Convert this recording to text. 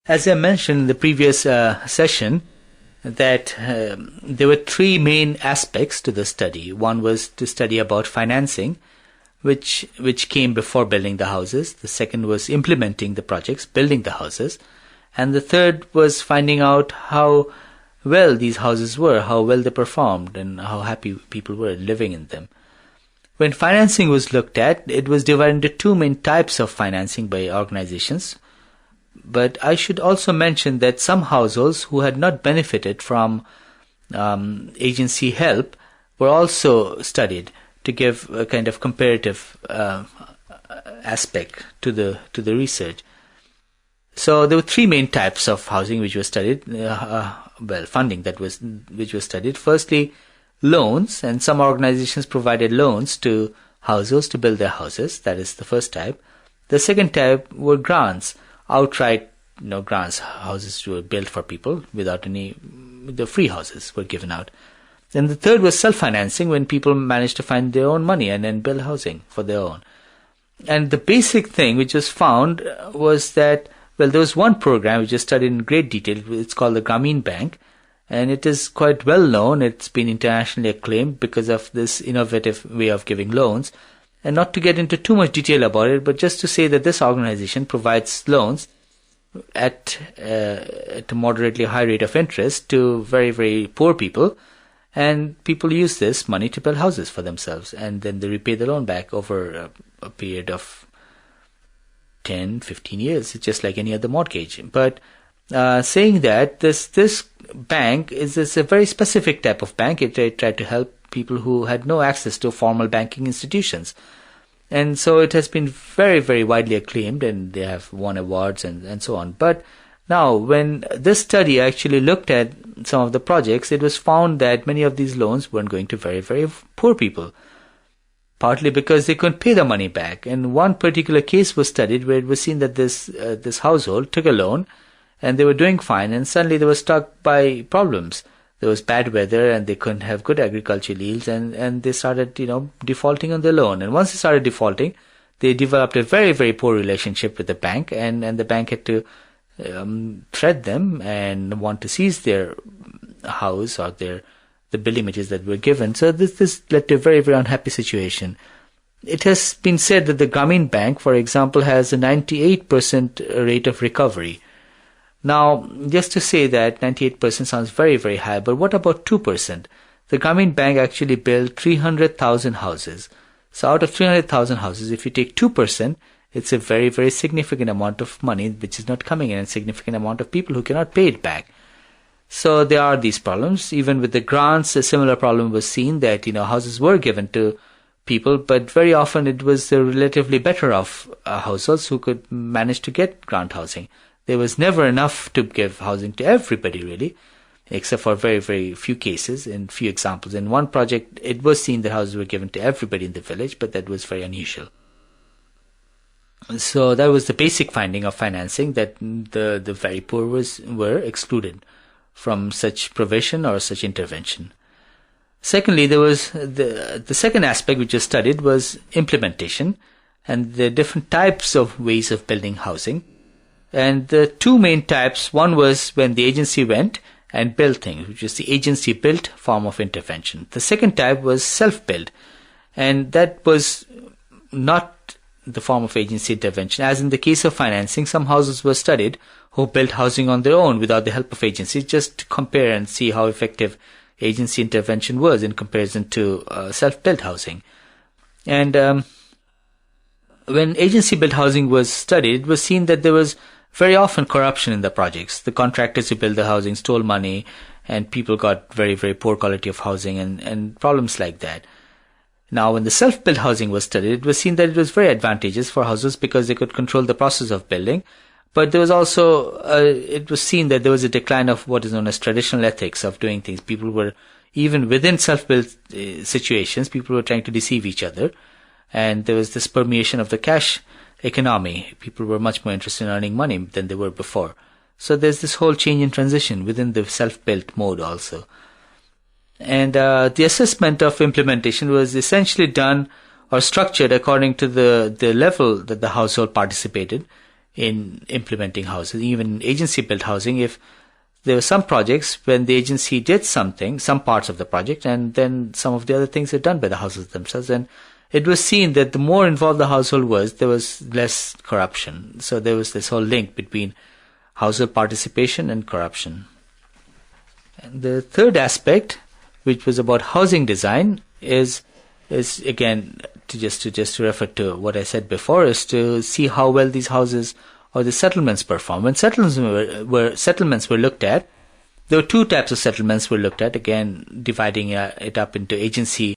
As I mentioned in the previous session, that there were three main aspects to the study. One was to study about financing, which came before building the houses. The second was implementing the projects, building the houses. And the third was finding out how well these houses were, how well they performed, and how happy people were living in them. When financing was looked at, it was divided into two main types of financing by organizations. But I should also mention that some households who had not benefited from agency help were also studied to give a kind of comparative aspect to the research. So there were three main types of housing which were studied. Funding which was studied. Firstly, loans, and some organizations provided loans to households to build their houses. That is the first type. The second type were grants, outright grants. Houses were built for people without the free houses were given out. Then the third was self-financing, when people managed to find their own money and then build housing for their own. And the basic thing which was found was that, there was one program which is studied in great detail. It's called the Grameen Bank, and it is quite well known. It's been internationally acclaimed because of this innovative way of giving loans. And not to get into too much detail about it, but just to say that this organization provides loans at a moderately high rate of interest to very, very poor people. And people use this money to build houses for themselves, and then they repay the loan back over a period of 10, 15 years. It's just like any other mortgage. But saying that, this bank is a very specific type of bank. It tried to help people who had no access to formal banking institutions. And so it has been very, very widely acclaimed, and they have won awards and so on. But now, when this study actually looked at some of the projects, it was found that many of these loans weren't going to very, very poor people, partly because they couldn't pay the money back. And one particular case was studied where it was seen that this household took a loan and they were doing fine, and suddenly they were struck by problems. There was bad weather and they couldn't have good agricultural yields, and they started, defaulting on the loan. And once they started defaulting, they developed a very, very poor relationship with the bank, and the bank had to threat them and want to seize their house or the building materials that were given. So this led to a very, very unhappy situation. It has been said that the Grameen Bank, for example, has a 98% rate of recovery. Now, just to say that 98% sounds very, very high, but what about 2%? The Grameen Bank actually built 300,000 houses. So out of 300,000 houses, if you take 2%, it's a very, very significant amount of money which is not coming in, and a significant amount of people who cannot pay it back. So there are these problems. Even with the grants, a similar problem was seen that, houses were given to people, but very often it was the relatively better off households who could manage to get grant housing. There was never enough to give housing to everybody, really, except for very, very few cases and few examples. In one project, it was seen that houses were given to everybody in the village, but that was very unusual. So that was the basic finding of financing, that the very poor were excluded from such provision or such intervention. Secondly, there was the second aspect which was studied was implementation and the different types of ways of building housing. And the two main types, one was when the agency went and built things, which is the agency-built form of intervention. The second type was self-built, and that was not the form of agency intervention. As in the case of financing, some houses were studied who built housing on their own without the help of agencies, just to compare and see how effective agency intervention was in comparison to self-built housing. And when agency-built housing was studied, it was seen that there was very often corruption in the projects. The contractors who built the housing stole money, and people got very, very poor quality of housing and problems like that. Now, when the self-built housing was studied, it was seen that it was very advantageous for houses because they could control the process of building. But there was also, it was seen that there was a decline of what is known as traditional ethics of doing things. People were, even within self-built situations, people were trying to deceive each other. And there was this permeation of the cash economy. People were much more interested in earning money than they were before. So there's this whole change in transition within the self-built mode also. And the assessment of implementation was essentially done or structured according to the level that the household participated in implementing houses, even agency-built housing. If there were some projects when the agency did something, some parts of the project, and then some of the other things are done by the houses themselves. And it was seen that the more involved the household was, there was less corruption. So there was this whole link between household participation and corruption. And the third aspect, which was about housing design, is again to refer to what I said before, is to see how well these houses or the settlements perform. When settlements were looked at, there were two types of settlements were looked at, again dividing it up into agency